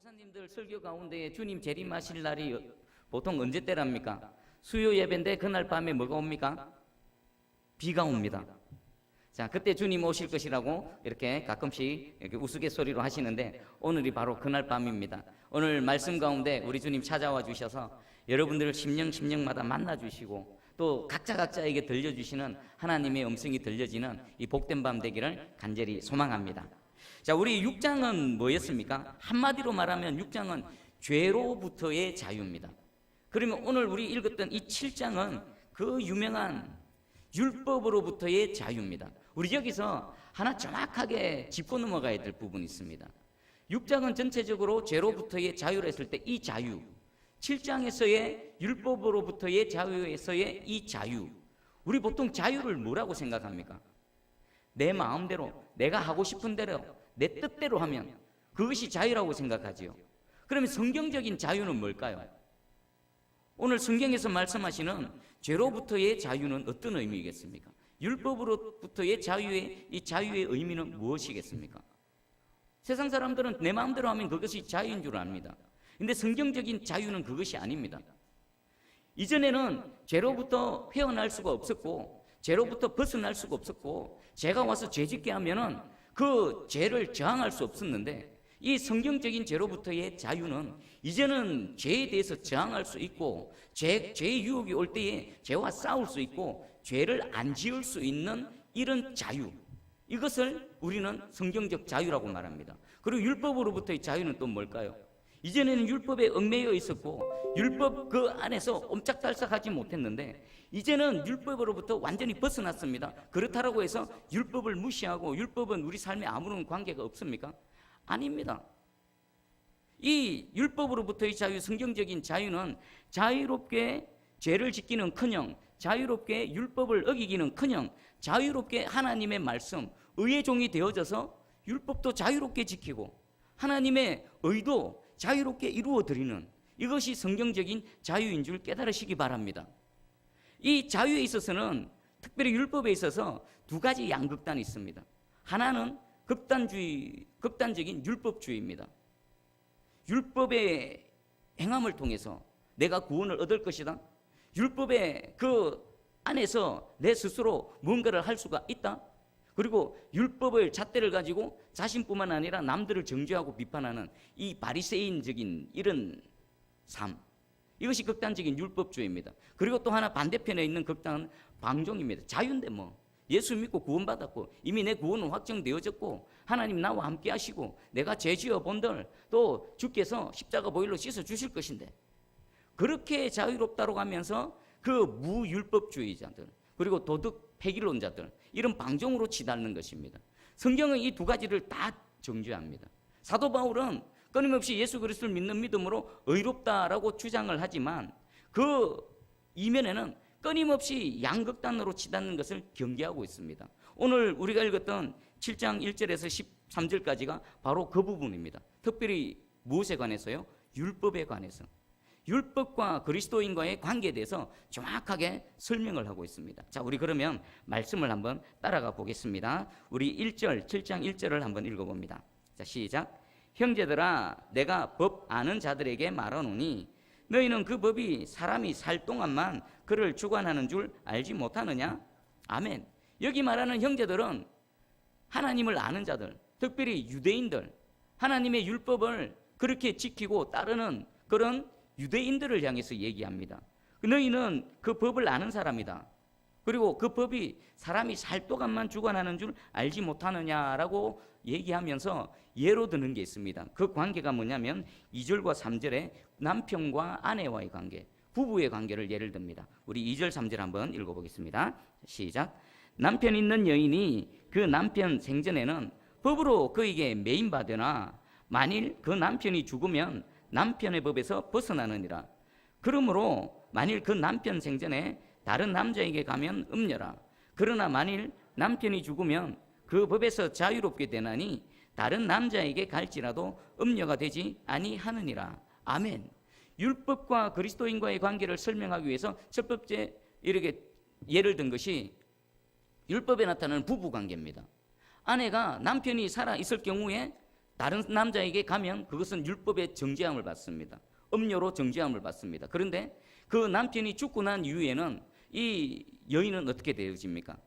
목사님들 설교 가운데 주님 재림하실 날이 보통 언제 때랍니까? 수요 예배인데 그날 밤에 뭐가 옵니까? 비가 옵니다. 자, 그때 주님 오실 것이라고 이렇게 가끔씩 이렇게 우스갯소리로 하시는데 오늘이 바로 그날 밤입니다. 오늘 말씀 가운데 우리 주님 찾아와 주셔서 여러분들을 심령마다 만나 주시고 또 각자에게 들려주시는 하나님의 음성이 들려지는 이 복된 밤 되기를 간절히 소망합니다. 자, 우리 6장은 뭐였습니까? 한마디로 말하면 6장은 죄로부터의 자유입니다. 그러면 오늘 우리 읽었던 이 7장은 그 유명한 율법으로부터의 자유입니다. 우리 여기서 하나 정확하게 짚고 넘어가야 될 부분이 있습니다. 6장은 전체적으로 죄로부터의 자유를 했을 때 이 자유, 7장에서의 율법으로부터의 자유에서의 이 자유, 우리 보통 자유를 뭐라고 생각합니까? 내 마음대로, 내가 하고 싶은 대로, 내 뜻대로 하면 그것이 자유라고 생각하지요. 그러면 성경적인 자유는 뭘까요? 오늘 성경에서 말씀하시는 죄로부터의 자유는 어떤 의미겠습니까? 율법으로부터의 자유의 이 자유의 의미는 무엇이겠습니까? 세상 사람들은 내 마음대로 하면 그것이 자유인 줄 압니다. 근데 성경적인 자유는 그것이 아닙니다. 이전에는 죄로부터 헤어날 수가 없었고 죄로부터 벗어날 수가 없었고 죄가 와서 죄짓게 하면은 그 죄를 저항할 수 없었는데 이 성경적인 죄로부터의 자유는 이제는 죄에 대해서 저항할 수 있고 죄의 유혹이 올 때에 죄와 싸울 수 있고 죄를 안 지을 수 있는 이런 자유, 이것을 우리는 성경적 자유라고 말합니다. 그리고 율법으로부터의 자유는 또 뭘까요? 이전에는 율법에 얽매여 있었고 율법 그 안에서 옴짝달싹하지 못했는데 이제는 율법으로부터 완전히 벗어났습니다. 그렇다고 해서 율법을 무시하고 율법은 우리 삶에 아무런 관계가 없습니까? 아닙니다. 이 율법으로부터의 자유, 성경적인 자유는 자유롭게 죄를 짓기는커녕 자유롭게 율법을 어기기는커녕 자유롭게 하나님의 말씀, 의의 종이 되어져서 율법도 자유롭게 지키고 하나님의 의도 자유롭게 이루어드리는, 이것이 성경적인 자유인 줄 깨달으시기 바랍니다. 이 자유에 있어서는 특별히 율법에 있어서 두 가지 양극단이 있습니다. 하나는 극단적인 율법주의입니다. 율법의 행함을 통해서 내가 구원을 얻을 것이다. 율법의 그 안에서 내 스스로 뭔가를 할 수가 있다. 그리고 율법을 잣대를 가지고 자신뿐만 아니라 남들을 정죄하고 비판하는 이 바리새인적인 이런 삶, 이것이 극단적인 율법주의입니다. 그리고 또 하나 반대편에 있는 극단은 방종입니다. 자유인데 뭐 예수 믿고 구원받았고 이미 내 구원은 확정되어졌고 하나님 나와 함께 하시고 내가 죄 지어 본들 또 주께서 십자가 보혈로 씻어 주실 것인데, 그렇게 자유롭다고 하면서 그 무율법주의자들 그리고 도덕 폐기론자들, 이런 방종으로 치닫는 것입니다. 성경은 이 두 가지를 다 정죄합니다. 사도 바울은 끊임없이 예수 그리스도를 믿는 믿음으로 의롭다라고 주장을 하지만 그 이면에는 끊임없이 양극단으로 치닫는 것을 경계하고 있습니다. 오늘 우리가 읽었던 7장 1절에서 13절까지가 바로 그 부분입니다. 특별히 무엇에 관해서요? 율법에 관해서. 율법과 그리스도인과의 관계에 대해서 정확하게 설명을 하고 있습니다. 자, 우리 그러면 말씀을 한번 따라가 보겠습니다. 우리 1절, 7장 1절을 한번 읽어봅니다. 자, 시작. 형제들아, 내가 법 아는 자들에게 말하노니 너희는 그 법이 사람이 살 동안만 그를 주관하는 줄 알지 못하느냐? 아멘. 여기 말하는 형제들은 하나님을 아는 자들, 특별히 유대인들, 하나님의 율법을 그렇게 지키고 따르는 그런 유대인들을 향해서 얘기합니다. 너희는 그 법을 아는 사람이다. 그리고 그 법이 사람이 살 동안만 주관하는 줄 알지 못하느냐라고 얘기하면서 예로 드는 게 있습니다. 그 관계가 뭐냐면 2절과 3절에 남편과 아내와의 관계, 부부의 관계를 예를 듭니다. 우리 2절 3절 한번 읽어보겠습니다. 시작. 남편 있는 여인이 그 남편 생전에는 법으로 그에게 매인받으나 만일 그 남편이 죽으면 남편의 법에서 벗어나느니라. 그러므로 만일 그 남편 생전에 다른 남자에게 가면 음녀라. 그러나 만일 남편이 죽으면 그 법에서 자유롭게 되나니 다른 남자에게 갈지라도 음녀가 되지 아니하느니라. 아멘. 율법과 그리스도인과의 관계를 설명하기 위해서 첫 번째 이렇게 예를 든 것이 율법에 나타나는 부부 관계입니다. 아내가 남편이 살아 있을 경우에 다른 남자에게 가면 그것은 율법의 정죄함을 받습니다. 음료로 정죄함을 받습니다. 그런데 그 남편이 죽고 난 이후에는 이 여인은 어떻게 되어집니까?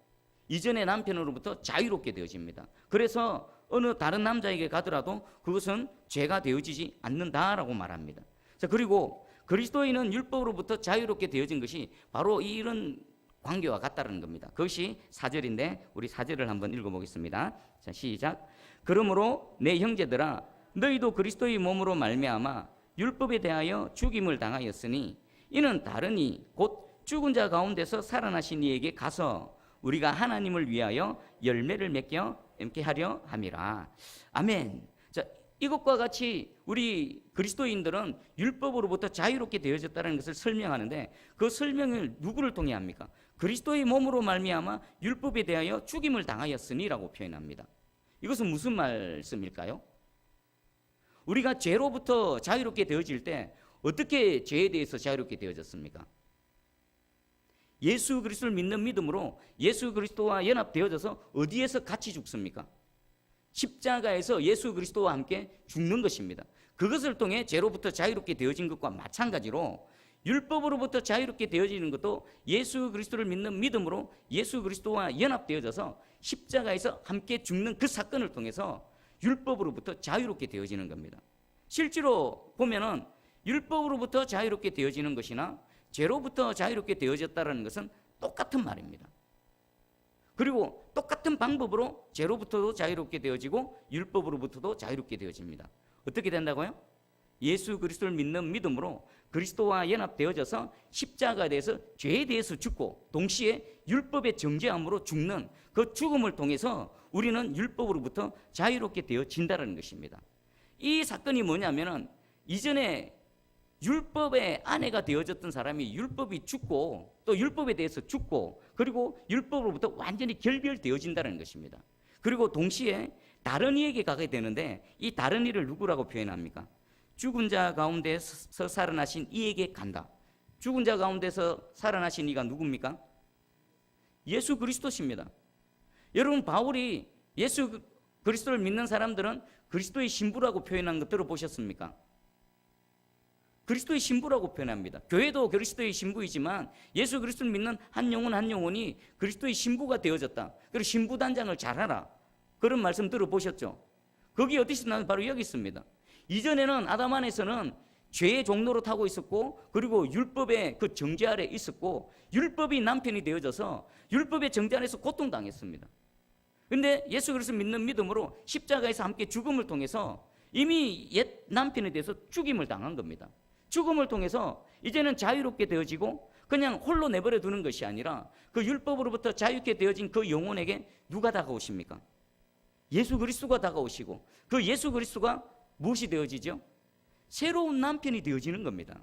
이전의 남편으로부터 자유롭게 되어집니다. 그래서 어느 다른 남자에게 가더라도 그것은 죄가 되어지지 않는다라고 말합니다. 자, 그리고 그리스도인은 율법으로부터 자유롭게 되어진 것이 바로 이런 관계와 같다는 겁니다. 그것이 4절인데 우리 4절을 한번 읽어보겠습니다. 자, 시작. 그러므로 내 형제들아 너희도 그리스도의 몸으로 말미암아 율법에 대하여 죽임을 당하였으니 이는 다르니 곧 죽은 자 가운데서 살아나신 이에게 가서 우리가 하나님을 위하여 열매를 맺게 하려 함이라. 아멘. 자, 이것과 같이 우리 그리스도인들은 율법으로부터 자유롭게 되어졌다는 것을 설명하는데 그 설명을 누구를 통해 합니까? 그리스도의 몸으로 말미암아 율법에 대하여 죽임을 당하였으니라고 표현합니다. 이것은 무슨 말씀일까요? 우리가 죄로부터 자유롭게 되어질 때 어떻게 죄에 대해서 자유롭게 되어졌습니까? 예수 그리스도를 믿는 믿음으로 예수 그리스도와 연합되어져서 어디에서 같이 죽습니까? 십자가에서 예수 그리스도와 함께 죽는 것입니다. 그것을 통해 죄로부터 자유롭게 되어진 것과 마찬가지로 율법으로부터 자유롭게 되어지는 것도 예수 그리스도를 믿는 믿음으로 예수 그리스도와 연합되어져서 십자가에서 함께 죽는 그 사건을 통해서 율법으로부터 자유롭게 되어지는 겁니다. 실제로 보면은 율법으로부터 자유롭게 되어지는 것이나 죄로부터 자유롭게 되어졌다는 것은 똑같은 말입니다. 그리고 똑같은 방법으로 죄로부터도 자유롭게 되어지고 율법으로부터도 자유롭게 되어집니다. 어떻게 된다고요? 예수 그리스도를 믿는 믿음으로 그리스도와 연합되어져서 십자가에 대해서 죄에 대해서 죽고 동시에 율법의 정죄함으로 죽는 그 죽음을 통해서 우리는 율법으로부터 자유롭게 되어진다는 것입니다. 이 사건이 뭐냐면은 이전에 율법의 아내가 되어졌던 사람이 율법이 죽고 또 율법에 대해서 죽고 그리고 율법으로부터 완전히 결별되어진다는 것입니다. 그리고 동시에 다른 이에게 가게 되는데 이 다른 이를 누구라고 표현합니까? 죽은 자 가운데서 살아나신 이에게 간다. 죽은 자 가운데서 살아나신 이가 누굽니까? 예수 그리스도십니다. 여러분 바울이 예수 그리스도를 믿는 사람들은 그리스도의 신부라고 표현한 거 들어보셨습니까? 그리스도의 신부라고 표현합니다. 교회도 그리스도의 신부이지만 예수 그리스도를 믿는 한 영혼 한 영혼이 그리스도의 신부가 되어졌다. 그리고 신부 단장을 잘하라. 그런 말씀 들어보셨죠? 거기 어디서 나는 바로 여기 있습니다. 이전에는 아담 안에서는 죄의 종로로 타고 있었고 그리고 율법의 그 정죄 아래 있었고 율법이 남편이 되어져서 율법의 정죄 아래서 고통당했습니다. 그런데 예수 그리스도 믿는 믿음으로 십자가에서 함께 죽음을 통해서 이미 옛 남편에 대해서 죽임을 당한 겁니다. 죽음을 통해서 이제는 자유롭게 되어지고 그냥 홀로 내버려 두는 것이 아니라 그 율법으로부터 자유롭게 되어진 그 영혼에게 누가 다가오십니까? 예수 그리스도가 다가오시고 그 예수 그리스도가 무엇이 되어지죠? 새로운 남편이 되어지는 겁니다.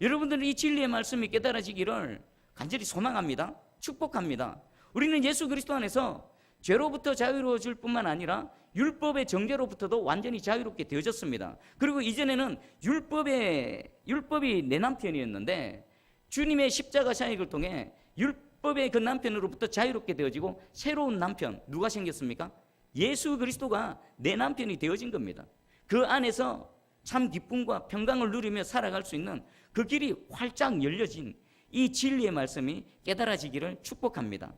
여러분들은 이 진리의 말씀이 깨달아지기를 간절히 소망합니다. 축복합니다. 우리는 예수 그리스도 안에서 죄로부터 자유로워질 뿐만 아니라 율법의 정죄로부터도 완전히 자유롭게 되어졌습니다. 그리고 이전에는 율법이 내 남편이었는데 주님의 십자가 사역을 통해 율법의 그 남편으로부터 자유롭게 되어지고 새로운 남편 누가 생겼습니까? 예수 그리스도가 내 남편이 되어진 겁니다. 그 안에서 참 기쁨과 평강을 누리며 살아갈 수 있는 그 길이 활짝 열려진 이 진리의 말씀이 깨달아지기를 축복합니다.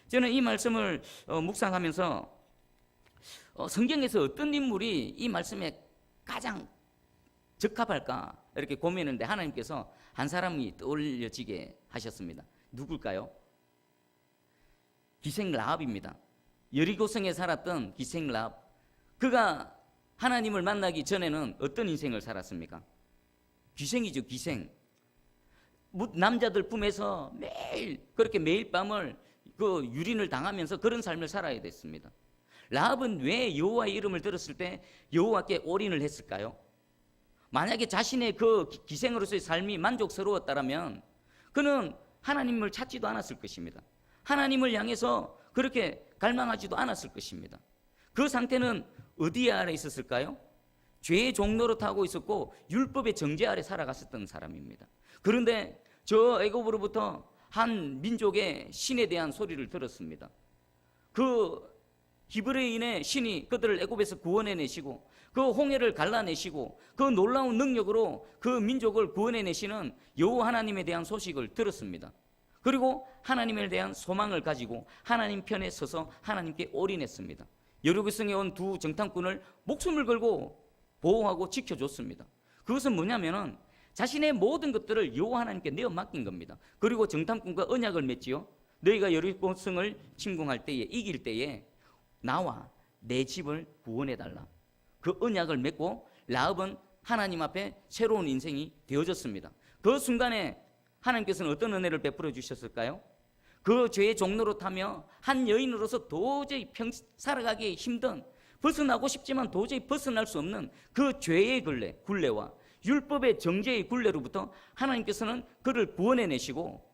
저는 이 말씀을 묵상하면서 성경에서 어떤 인물이 이 말씀에 가장 적합할까 이렇게 고민했는데 하나님께서 한 사람이 떠올려지게 하셨습니다. 누굴까요? 기생 라합입니다. 여리고성에 살았던 기생 라합. 그가 하나님을 만나기 전에는 어떤 인생을 살았습니까? 기생이죠, 기생. 남자들 품에서 매일 밤을 그 유린을 당하면서 그런 삶을 살아야 됐습니다. 라합은 왜 여호와의 이름을 들었을 때 여호와께 올인을 했을까요? 만약에 자신의 그 기생으로서의 삶이 만족스러웠다면 그는 하나님을 찾지도 않았을 것입니다. 하나님을 향해서 그렇게 갈망하지도 않았을 것입니다. 그 상태는 어디 아래 있었을까요? 죄의 종로로 타고 있었고 율법의 정죄 아래 살아갔었던 사람입니다. 그런데 저 애굽으로부터 한 민족의 신에 대한 소리를 들었습니다. 그 히브리인의 신이 그들을 애굽에서 구원해내시고 그 홍해를 갈라내시고 그 놀라운 능력으로 그 민족을 구원해내시는 여호와 하나님에 대한 소식을 들었습니다. 그리고 하나님에 대한 소망을 가지고 하나님 편에 서서 하나님께 올인했습니다. 여리고성에 온 두 정탐꾼을 목숨을 걸고 보호하고 지켜줬습니다. 그것은 뭐냐면은 자신의 모든 것들을 여호와 하나님께 내어 맡긴 겁니다. 그리고 정탐꾼과 언약을 맺지요. 너희가 여리고성을 침공할 때에, 이길 때에 나와 내 집을 구원해달라. 그 언약을 맺고 라합은 하나님 앞에 새로운 인생이 되어졌습니다. 그 순간에 하나님께서는 어떤 은혜를 베풀어 주셨을까요? 그 죄의 종로로 타며 한 여인으로서 도저히 살아가기 힘든, 벗어나고 싶지만 도저히 벗어날 수 없는 그 죄의 굴레와 율법의 정죄의 굴레로부터 하나님께서는 그를 구원해내시고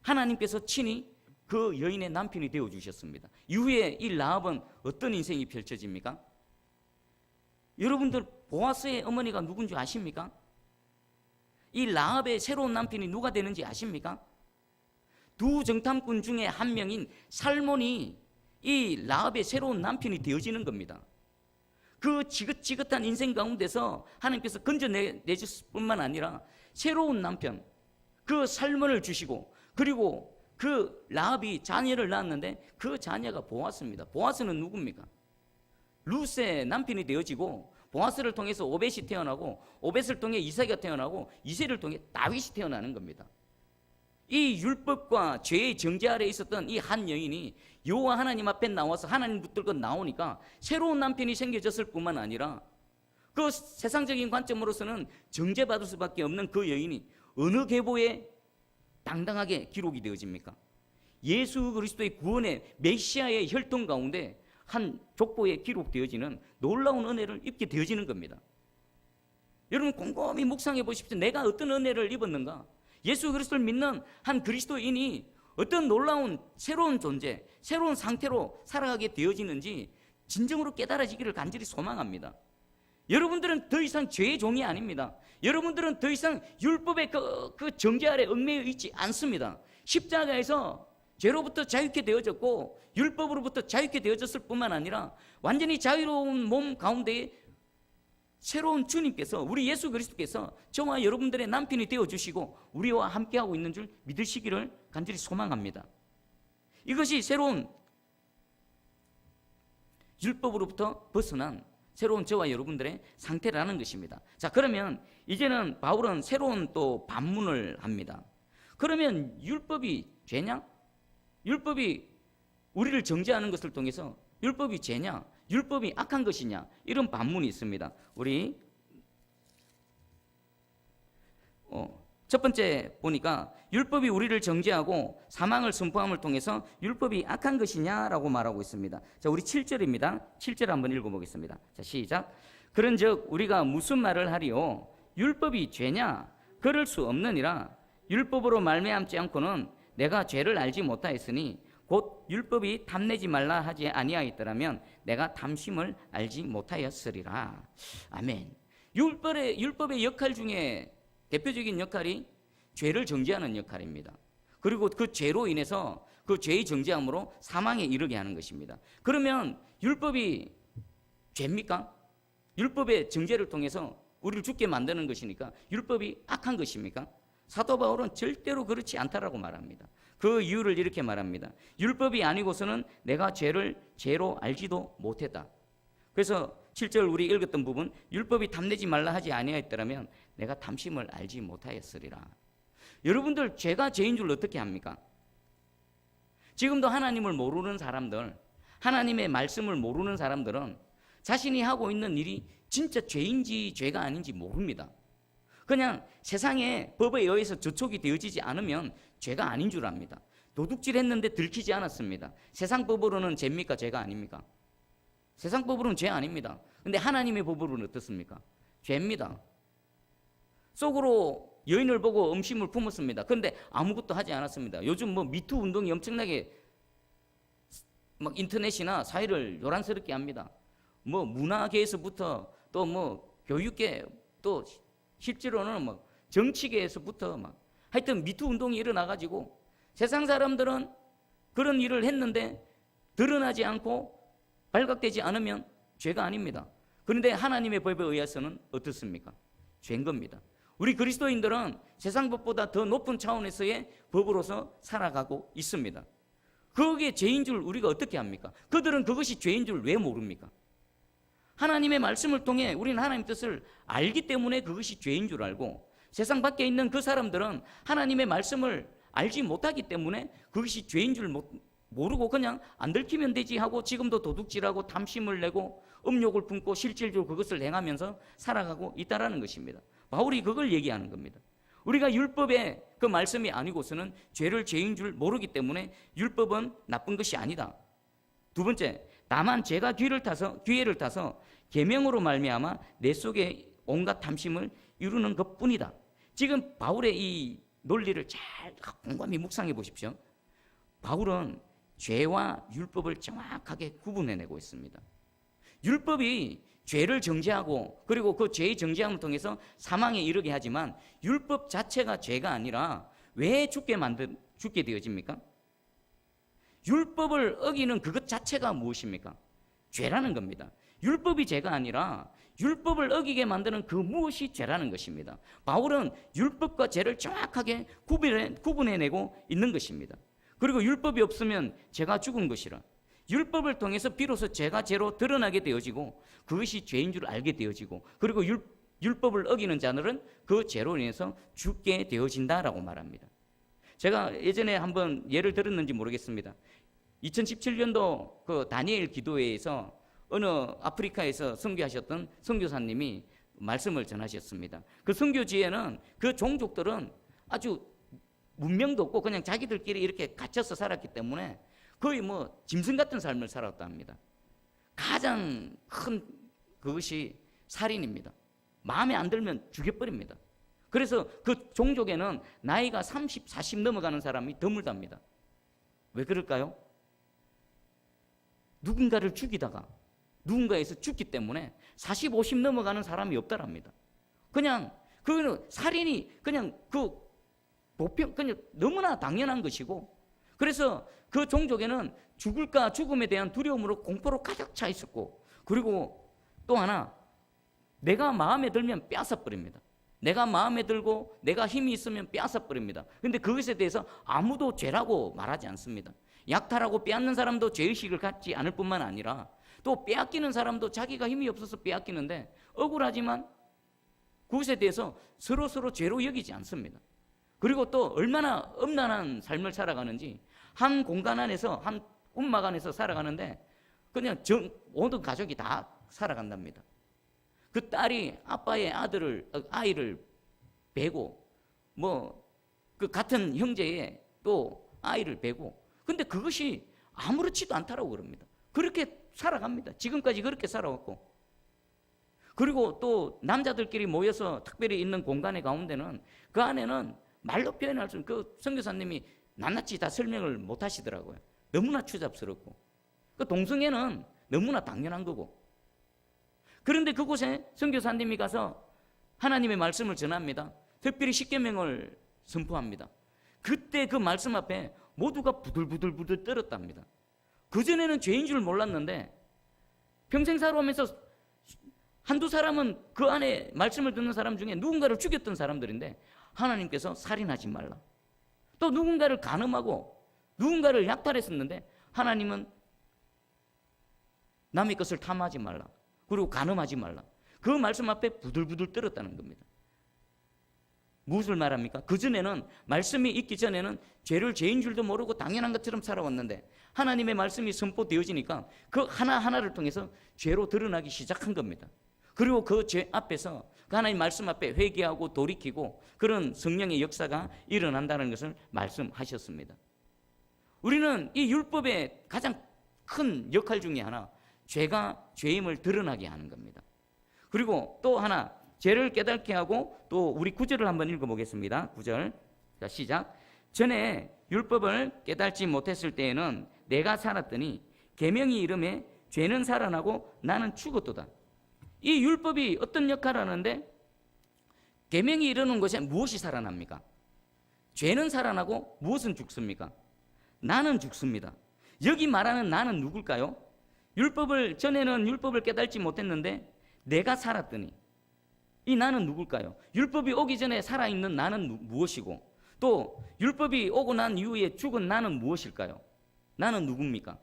하나님께서 친히 그 여인의 남편이 되어주셨습니다. 이후에 이 라합은 어떤 인생이 펼쳐집니까? 여러분들 보아스의 어머니가 누군지 아십니까? 이 라합의 새로운 남편이 누가 되는지 아십니까? 두 정탐꾼 중에 한 명인 살몬이 이 라합의 새로운 남편이 되어지는 겁니다. 그 지긋지긋한 인생 가운데서 하나님께서 건져내셨을 뿐만 아니라 새로운 남편, 그 살몬을 주시고, 그리고 그 라합이 자녀를 낳았는데 그 자녀가 보아스입니다. 보아스는 누굽니까? 룻의 남편이 되어지고 보아스를 통해서 오벳이 태어나고 오벳을 통해 이삭이가 태어나고 이새를 통해 다윗이 태어나는 겁니다. 이 율법과 죄의 정죄 아래에 있었던 이 한 여인이 여호와 하나님 앞에 나와서 하나님 붙들고 나오니까 새로운 남편이 생겨졌을 뿐만 아니라 그 세상적인 관점으로서는 정죄받을 수밖에 없는 그 여인이 어느 계보에 당당하게 기록이 되어집니까? 예수 그리스도의 구원의 메시아의 혈통 가운데 한 족보에 기록되어지는 놀라운 은혜를 입게 되어지는 겁니다. 여러분 곰곰이 묵상해 보십시오. 내가 어떤 은혜를 입었는가? 예수 그리스도를 믿는 한 그리스도인이 어떤 놀라운 새로운 존재, 새로운 상태로 살아가게 되어지는지 진정으로 깨달아지기를 간절히 소망합니다. 여러분들은 더 이상 죄의 종이 아닙니다. 여러분들은 더 이상 율법의 그 정죄 아래 얽매여 있지 않습니다. 십자가에서 죄로부터 자유케 되어졌고 율법으로부터 자유케 되어졌을 뿐만 아니라 완전히 자유로운 몸 가운데 새로운 주님께서, 우리 예수 그리스도께서 저와 여러분들의 남편이 되어주시고 우리와 함께하고 있는 줄 믿으시기를 간절히 소망합니다. 이것이 새로운 율법으로부터 벗어난 새로운 저와 여러분들의 상태라는 것입니다. 자, 그러면 이제는 바울은 새로운 또 반문을 합니다. 그러면 율법이 죄냐? 율법이 우리를 정죄하는 것을 통해서 율법이 죄냐? 율법이 악한 것이냐? 이런 반문이 있습니다. 우리 첫 번째 보니까 율법이 우리를 정죄하고 사망을 선포함을 통해서 율법이 악한 것이냐라고 말하고 있습니다. 자, 우리 7절입니다. 7절 한번 읽어보겠습니다. 자, 시작. 그런즉 우리가 무슨 말을 하리요? 율법이 죄냐? 그럴 수 없느니라. 율법으로 말미암지 않고는 내가 죄를 알지 못하였으니 곧 율법이 탐내지 말라 하지 아니하였더라면 내가 탐심을 알지 못하였으리라. 아멘. 율법의 역할 중에 대표적인 역할이 죄를 정죄하는 역할입니다. 그리고 그 죄로 인해서 그 죄의 정죄함으로 사망에 이르게 하는 것입니다. 그러면 율법이 죄입니까? 율법의 정죄를 통해서 우리를 죽게 만드는 것이니까 율법이 악한 것입니까? 사도 바울은 절대로 그렇지 않다라고 말합니다. 그 이유를 이렇게 말합니다. 율법이 아니고서는 내가 죄를 죄로 알지도 못했다. 그래서 7절 우리 읽었던 부분, 율법이 탐내지 말라 하지 아니하였더라면 내가 탐심을 알지 못하였으리라. 여러분들 죄가 죄인 줄 어떻게 합니까? 지금도 하나님을 모르는 사람들, 하나님의 말씀을 모르는 사람들은 자신이 하고 있는 일이 진짜 죄인지 죄가 아닌지 모릅니다. 그냥 세상의 법에 의해서 저촉이 되어지지 않으면 죄가 아닌 줄 압니다. 도둑질 했는데 들키지 않았습니다. 세상 법으로는 죄입니까? 죄가 아닙니까? 세상 법으로는 죄 아닙니다. 근데 하나님의 법으로는 어떻습니까? 죄입니다. 속으로 여인을 보고 음심을 품었습니다. 그런데 아무것도 하지 않았습니다. 요즘 미투 운동이 엄청나게 인터넷이나 사회를 요란스럽게 합니다. 문화계에서부터 또 교육계 또 실제로는 정치계에서부터 하여튼 미투 운동이 일어나가지고 세상 사람들은 그런 일을 했는데 드러나지 않고 발각되지 않으면 죄가 아닙니다. 그런데 하나님의 법에 의해서는 어떻습니까? 죄인 겁니다. 우리 그리스도인들은 세상 법보다 더 높은 차원에서의 법으로서 살아가고 있습니다. 그게 죄인 줄 우리가 어떻게 합니까? 그들은 그것이 죄인 줄 왜 모릅니까? 하나님의 말씀을 통해 우리는 하나님의 뜻을 알기 때문에 그것이 죄인 줄 알고, 세상 밖에 있는 그 사람들은 하나님의 말씀을 알지 못하기 때문에 그것이 죄인 줄 모르고 그냥 안 들키면 되지 하고 지금도 도둑질하고 탐심을 내고 음욕을 품고 실질적으로 그것을 행하면서 살아가고 있다라는 것입니다. 바울이 그걸 얘기하는 겁니다. 우리가 율법의 그 말씀이 아니고서는 죄를 죄인 줄 모르기 때문에 율법은 나쁜 것이 아니다. 두 번째, 다만 제가 기회를 타서 계명으로 말미암아 내 속에 온갖 탐심을 이루는 것뿐이다. 지금 바울의 이 논리를 잘 곰곰이 묵상해 보십시오. 바울은 죄와 율법을 정확하게 구분해내고 있습니다. 율법이 죄를 정죄하고 그리고 그 죄의 정죄함을 통해서 사망에 이르게 하지만 율법 자체가 죄가 아니라 왜 죽게 되어집니까? 율법을 어기는 그것 자체가 무엇입니까? 죄라는 겁니다. 율법이 죄가 아니라 율법을 어기게 만드는 그 무엇이 죄라는 것입니다. 바울은 율법과 죄를 정확하게 구분해내고 있는 것입니다. 그리고 율법이 없으면 죄가 죽은 것이라, 율법을 통해서 비로소 죄가 죄로 드러나게 되어지고 그것이 죄인 줄 알게 되어지고, 그리고 율법을 어기는 자들은 그 죄로 인해서 죽게 되어진다라고 말합니다. 제가 예전에 한번 예를 들었는지 모르겠습니다. 2017년도 그 다니엘 기도회에서 어느 아프리카에서 선교하셨던 선교사님이 말씀을 전하셨습니다. 그 선교지에는 그 종족들은 아주 문명도 없고 그냥 자기들끼리 이렇게 갇혀서 살았기 때문에 거의 뭐 짐승 같은 삶을 살았다 합니다. 가장 큰 그것이 살인입니다. 마음에 안 들면 죽여버립니다. 그래서 그 종족에는 나이가 30, 40 넘어가는 사람이 드물답니다. 왜 그럴까요? 누군가를 죽이다가 누군가에서 죽기 때문에 40, 50 넘어가는 사람이 없다랍니다. 그냥 그거는 살인이 그냥 그냥 너무나 당연한 것이고, 그래서 그 종족에는 죽을까 죽음에 대한 두려움으로 공포로 가득 차 있었고, 그리고 또 하나, 내가 마음에 들면 빼앗아 버립니다. 내가 마음에 들고 내가 힘이 있으면 빼앗아 버립니다. 그런데 그것에 대해서 아무도 죄라고 말하지 않습니다. 약탈하고 빼앗는 사람도 죄의식을 갖지 않을 뿐만 아니라 또 빼앗기는 사람도 자기가 힘이 없어서 빼앗기는데 억울하지만 그것에 대해서 서로 죄로 여기지 않습니다. 그리고 또 얼마나 엄난한 삶을 살아가는지, 한 공간 안에서, 한 움막 안에서 살아가는데 그냥 모든 가족이 다 살아간답니다. 그 딸이 아빠의 아이를 베고, 그 같은 형제의 또 아이를 베고, 근데 그것이 아무렇지도 않다라고 그럽니다. 그렇게 살아갑니다. 지금까지 그렇게 살아왔고, 그리고 또 남자들끼리 모여서 특별히 있는 공간의 가운데는 그 안에는 말로 표현할 수 없는, 그 선교사님이 낱낱이 다 설명을 못 하시더라고요. 너무나 추잡스럽고, 그 동성애는 너무나 당연한 거고. 그런데 그곳에 선교사님이 가서 하나님의 말씀을 전합니다. 특별히 십계명을 선포합니다. 그때 그 말씀 앞에 모두가 부들부들 떨었답니다. 그전에는 죄인 줄 몰랐는데 평생 살아오면서 한두 사람은 그 안에 말씀을 듣는 사람 중에 누군가를 죽였던 사람들인데 하나님께서 살인하지 말라, 또 누군가를 간음하고 누군가를 약탈했었는데 하나님은 남의 것을 탐하지 말라, 그리고 간음하지 말라, 그 말씀 앞에 부들부들 떨었다는 겁니다. 무엇을 말합니까? 그전에는, 말씀이 있기 전에는 죄를 죄인 줄도 모르고 당연한 것처럼 살아왔는데 하나님의 말씀이 선포되어지니까 그 하나하나를 통해서 죄로 드러나기 시작한 겁니다. 그리고 그 죄 앞에서, 그 하나님 말씀 앞에 회개하고 돌이키고 그런 성령의 역사가 일어난다는 것을 말씀하셨습니다. 우리는 이 율법의 가장 큰 역할 중에 하나, 죄가 죄임을 드러나게 하는 겁니다. 그리고 또 하나, 죄를 깨닫게 하고, 또 우리 9절을 한번 읽어보겠습니다. 9절. 자, 시작. 전에 율법을 깨닫지 못했을 때에는 내가 살았더니 계명이 이름에 죄는 살아나고 나는 죽었도다. 이 율법이 어떤 역할을 하는데, 계명이 이르는 것에 무엇이 살아납니까? 죄는 살아나고 무엇은 죽습니까? 나는 죽습니다. 여기 말하는 나는 누굴까요? 전에는 율법을 깨달지 못했는데 내가 살았더니 이 나는 누굴까요? 율법이 오기 전에 살아있는 나는 무엇이고 또 율법이 오고 난 이후에 죽은 나는 무엇일까요? 나는 누굽니까?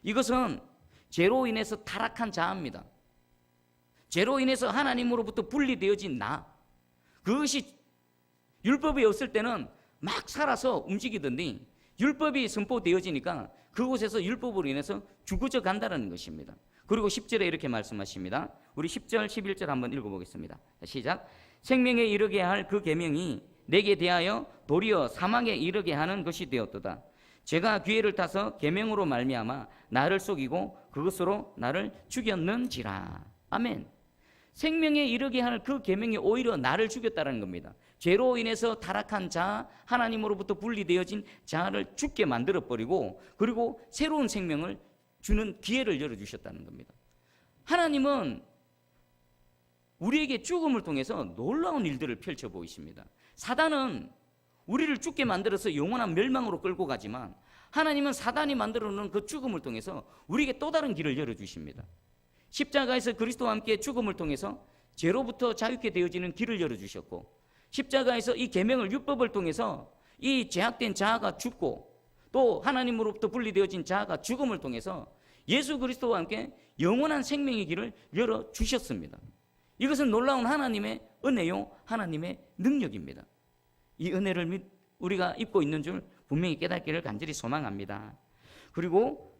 이것은 죄로 인해서 타락한 자입니다. 죄로 인해서 하나님으로부터 분리되어진 나, 그것이 율법이 없을 때는 막 살아서 움직이던데 율법이 선포되어지니까 그곳에서 율법으로 인해서 죽어져 간다는 것입니다. 그리고 10절에 이렇게 말씀하십니다. 우리 10절 11절 한번 읽어보겠습니다. 시작. 생명에 이르게 할 그 계명이 내게 대하여 도리어 사망에 이르게 하는 것이 되었도다. 제가 기회를 타서 계명으로 말미암아 나를 속이고 그것으로 나를 죽였는지라. 아멘. 생명에 이르게 할 그 계명이 오히려 나를 죽였다는 겁니다. 죄로 인해서 타락한 자, 하나님으로부터 분리되어진 자를 죽게 만들어버리고 그리고 새로운 생명을 주는 기회를 열어주셨다는 겁니다. 하나님은 우리에게 죽음을 통해서 놀라운 일들을 펼쳐 보이십니다. 사단은 우리를 죽게 만들어서 영원한 멸망으로 끌고 가지만 하나님은 사단이 만들어 놓은 그 죽음을 통해서 우리에게 또 다른 길을 열어주십니다. 십자가에서 그리스도와 함께 죽음을 통해서 죄로부터 자유케 되어지는 길을 열어주셨고 십자가에서 이 계명을 율법을 통해서 이 죄악된 자아가 죽고 또 하나님으로부터 분리되어진 자아가 죽음을 통해서 예수 그리스도와 함께 영원한 생명의 길을 열어주셨습니다. 이것은 놀라운 하나님의 은혜요 하나님의 능력입니다. 이 은혜를 우리가 입고 있는 줄 분명히 깨닫기를 간절히 소망합니다. 그리고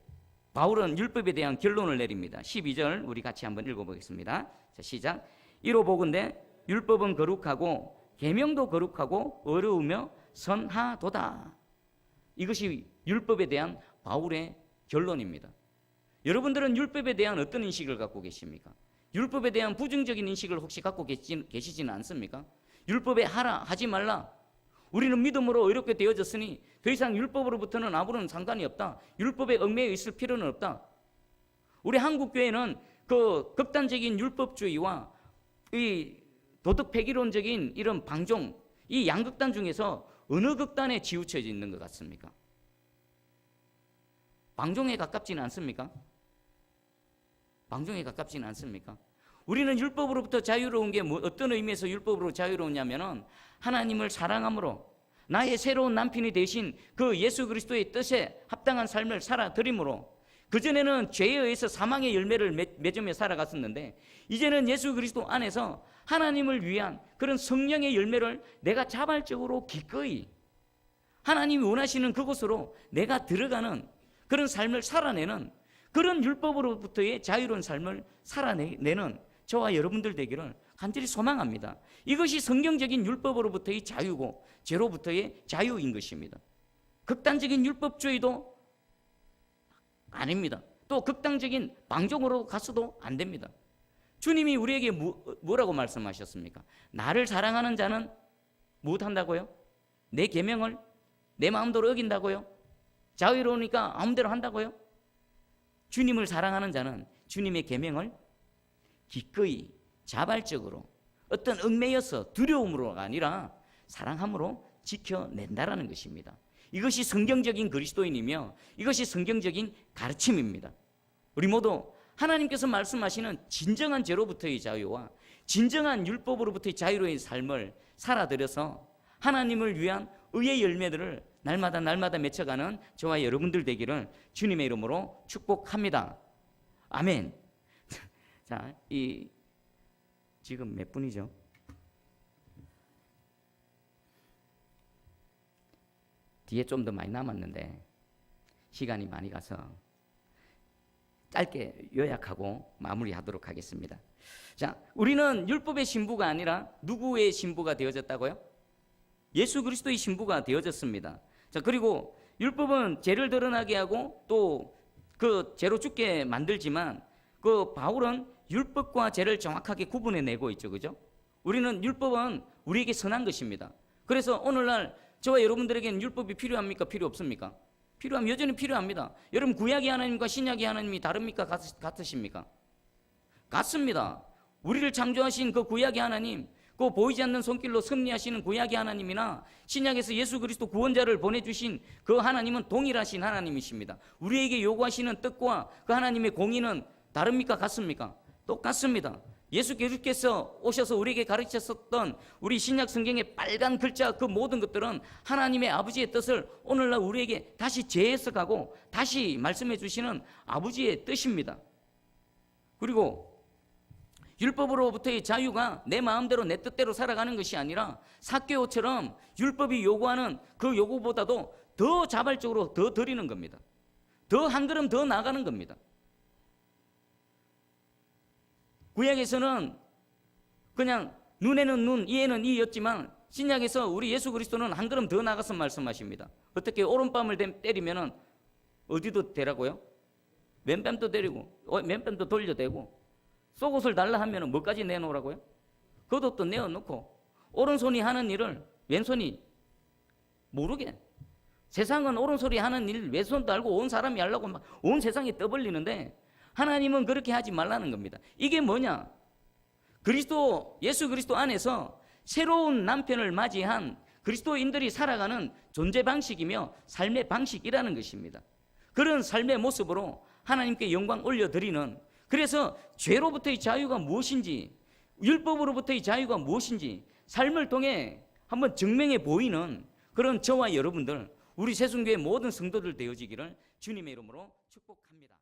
바울은 율법에 대한 결론을 내립니다. 12절 우리 같이 한번 읽어보겠습니다. 자, 시작. 이로 보건대 율법은 거룩하고 계명도 거룩하고 어려우며 선하도다. 이것이 율법에 대한 바울의 결론입니다. 여러분들은 율법에 대한 어떤 인식을 갖고 계십니까? 율법에 대한 부정적인 인식을 혹시 갖고 계시지는 않습니까? 율법에 하라 하지 말라. 우리는 믿음으로 의롭게 되어졌으니 더 이상 율법으로부터는 아무런 상관이 없다. 율법에 얽매여 있을 필요는 없다. 우리 한국교회는 그 극단적인 율법주의와 이 도덕 폐기론적인 이런 방종, 이 양극단 중에서 어느 극단에 치우쳐져 있는 것 같습니까? 방종에 가깝지는 않습니까? 방종에 가깝지는 않습니까? 우리는 율법으로부터 자유로운 게 어떤 의미에서 율법으로 자유로우냐면은 하나님을 사랑함으로 나의 새로운 남편이 되신 그 예수 그리스도의 뜻에 합당한 삶을 살아드림으로 그전에는 죄에 의해서 사망의 열매를 맺으며 살아갔었는데 이제는 예수 그리스도 안에서 하나님을 위한 그런 성령의 열매를 내가 자발적으로 기꺼이 하나님이 원하시는 그곳으로 내가 들어가는 그런 삶을 살아내는 그런 율법으로부터의 자유로운 삶을 살아내는 저와 여러분들 되기를 간절히 소망합니다. 이것이 성경적인 율법으로부터의 자유고 죄로부터의 자유인 것입니다. 극단적인 율법주의도 아닙니다. 또 극단적인 방종으로 가서도 안 됩니다. 주님이 우리에게 뭐라고 말씀하셨습니까? 나를 사랑하는 자는 무엇한다고요? 내 계명을 내 마음대로 어긴다고요? 자유로우니까 마음대로 한다고요? 주님을 사랑하는 자는 주님의 계명을 기꺼이 자발적으로 어떤 얽매여서 두려움으로가 아니라 사랑함으로 지켜낸다라는 것입니다. 이것이 성경적인 그리스도인이며 이것이 성경적인 가르침입니다. 우리 모두 하나님께서 말씀하시는 진정한 죄로부터의 자유와 진정한 율법으로부터의 자유로운 삶을 살아들여서 하나님을 위한 의의 열매들을 날마다 맺혀가는 저와 여러분들 되기를 주님의 이름으로 축복합니다. 아멘. 자, 지금 몇 분이죠? 뒤에 좀 더 많이 남았는데 시간이 많이 가서 짧게 요약하고 마무리하도록 하겠습니다. 자, 우리는 율법의 신부가 아니라 누구의 신부가 되어졌다고요? 예수 그리스도의 신부가 되어졌습니다. 자, 그리고 율법은 죄를 드러나게 하고 또 그 죄로 죽게 만들지만 그 바울은 율법과 죄를 정확하게 구분해내고 있죠. 그죠? 우리는 율법은 우리에게 선한 것입니다. 그래서 오늘날 저와 여러분들에게는 율법이 필요합니까? 필요 없습니까? 여전히 필요합니다. 여러분 구약의 하나님과 신약의 하나님이 다릅니까? 같으십니까? 같습니다. 우리를 창조하신 그 구약의 하나님, 그 보이지 않는 손길로 섭리하시는 구약의 하나님이나 신약에서 예수 그리스도 구원자를 보내주신 그 하나님은 동일하신 하나님이십니다. 우리에게 요구하시는 뜻과 그 하나님의 공의는 다릅니까? 같습니까? 똑같습니다. 예수께서 오셔서 우리에게 가르쳤었던 우리 신약 성경의 빨간 글자 그 모든 것들은 하나님의 아버지의 뜻을 오늘날 우리에게 다시 재해석하고 다시 말씀해 주시는 아버지의 뜻입니다. 그리고 율법으로부터의 자유가 내 마음대로 내 뜻대로 살아가는 것이 아니라 삭개오처럼 율법이 요구하는 그 요구보다도 더 자발적으로 더 드리는 겁니다. 더 한 걸음 더 나가는 겁니다. 구약에서는 그냥 눈에는 눈, 이에는 이였지만 신약에서 우리 예수 그리스도는 한 걸음 더 나가서 말씀하십니다. 어떻게 오른뺨을 때리면은 어디도 대라고요? 왼뺨도 때리고 왼뺨도 돌려대고 속옷을 달라 하면은 뭐까지 내놓으라고요? 겉옷도 내어놓고 오른손이 하는 일을 왼손이 모르게, 세상은 오른손이 하는 일 왼손도 알고 온 사람이 하려고 막 온 세상이 떠벌리는데 하나님은 그렇게 하지 말라는 겁니다. 이게 뭐냐? 그리스도, 예수 그리스도 안에서 새로운 남편을 맞이한 그리스도인들이 살아가는 존재 방식이며 삶의 방식이라는 것입니다. 그런 삶의 모습으로 하나님께 영광 올려드리는, 그래서 죄로부터의 자유가 무엇인지, 율법으로부터의 자유가 무엇인지 삶을 통해 한번 증명해 보이는 그런 저와 여러분들, 우리 새순교의 모든 성도들 되어지기를 주님의 이름으로 축복합니다.